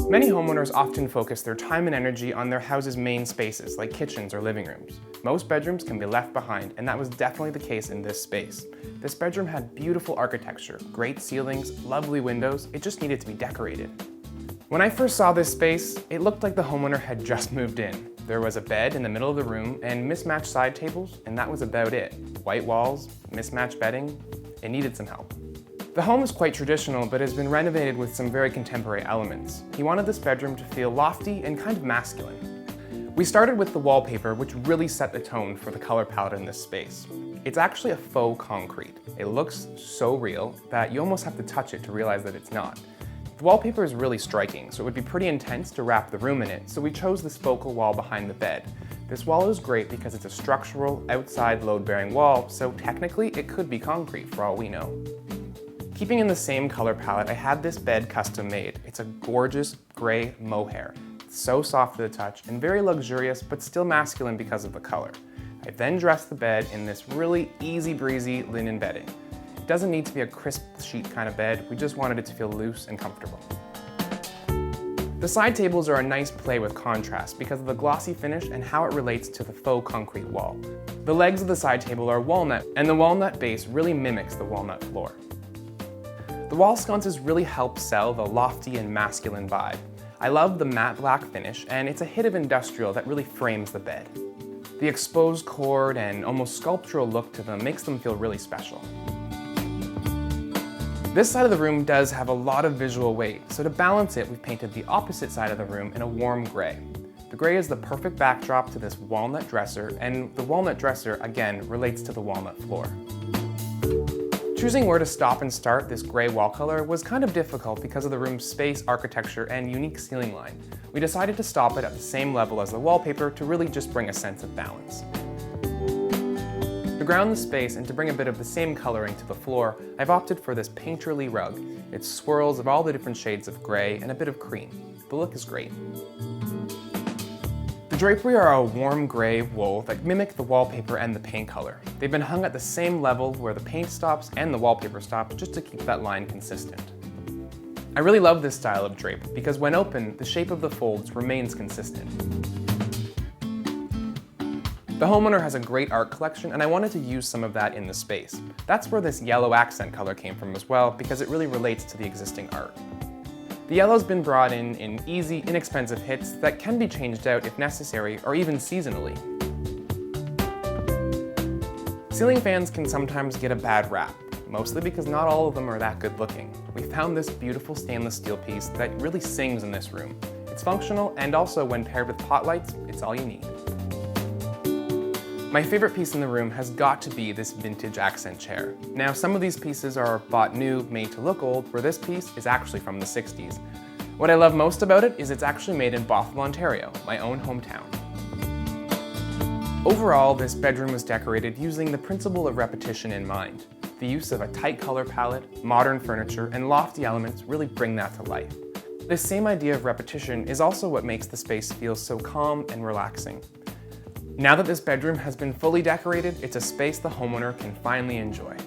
Many homeowners often focus their time and energy on their house's main spaces, like kitchens or living rooms. Most bedrooms can be left behind, and that was definitely the case in this space. This bedroom had beautiful architecture, great ceilings, lovely windows. It just needed to be decorated. When I first saw this space, it looked like the homeowner had just moved in. There was a bed in the middle of the room and mismatched side tables, and that was about it. White walls, mismatched bedding. It needed some help. The home is quite traditional, but has been renovated with some very contemporary elements. He wanted this bedroom to feel lofty and kind of masculine. We started with the wallpaper, which really set the tone for the color palette in this space. It's actually a faux concrete. It looks so real that you almost have to touch it to realize that it's not. The wallpaper is really striking, so it would be pretty intense to wrap the room in it, so we chose this focal wall behind the bed. This wall is great because it's a structural, outside load-bearing wall, so technically it could be concrete for all we know. Keeping in the same color palette, I had this bed custom made. It's a gorgeous gray mohair. It's so soft to the touch and very luxurious, but still masculine because of the color. I then dressed the bed in this really easy breezy linen bedding. It doesn't need to be a crisp sheet kind of bed, we just wanted it to feel loose and comfortable. The side tables are a nice play with contrast because of the glossy finish and how it relates to the faux concrete wall. The legs of the side table are walnut, and the walnut base really mimics the walnut floor. The wall sconces really help sell the lofty and masculine vibe. I love the matte black finish, and it's a hit of industrial that really frames the bed. The exposed cord and almost sculptural look to them makes them feel really special. This side of the room does have a lot of visual weight, so to balance it, we've painted the opposite side of the room in a warm gray. The gray is the perfect backdrop to this walnut dresser, and the walnut dresser, again, relates to the walnut floor. Choosing where to stop and start this gray wall color was kind of difficult because of the room's space, architecture, and unique ceiling line. We decided to stop it at the same level as the wallpaper to really just bring a sense of balance. To ground the space and to bring a bit of the same coloring to the floor, I've opted for this painterly rug. It's swirls of all the different shades of gray and a bit of cream. The look is great. The drapery are a warm gray wool that mimic the wallpaper and the paint color. They've been hung at the same level where the paint stops and the wallpaper stops just to keep that line consistent. I really love this style of drape because when open, the shape of the folds remains consistent. The homeowner has a great art collection, and I wanted to use some of that in the space. That's where this yellow accent color came from as well, because it really relates to the existing art. The yellow's been brought in easy, inexpensive hits that can be changed out if necessary, or even seasonally. Ceiling fans can sometimes get a bad rap, mostly because not all of them are that good looking. We found this beautiful stainless steel piece that really sings in this room. It's functional, and also when paired with pot lights, it's all you need. My favorite piece in the room has got to be this vintage accent chair. Now, some of these pieces are bought new, made to look old, where this piece is actually from the 60s. What I love most about it is it's actually made in Bothell, Ontario, my own hometown. Overall, this bedroom was decorated using the principle of repetition in mind. The use of a tight color palette, modern furniture, and lofty elements really bring that to life. This same idea of repetition is also what makes the space feel so calm and relaxing. Now that this bedroom has been fully decorated, it's a space the homeowner can finally enjoy.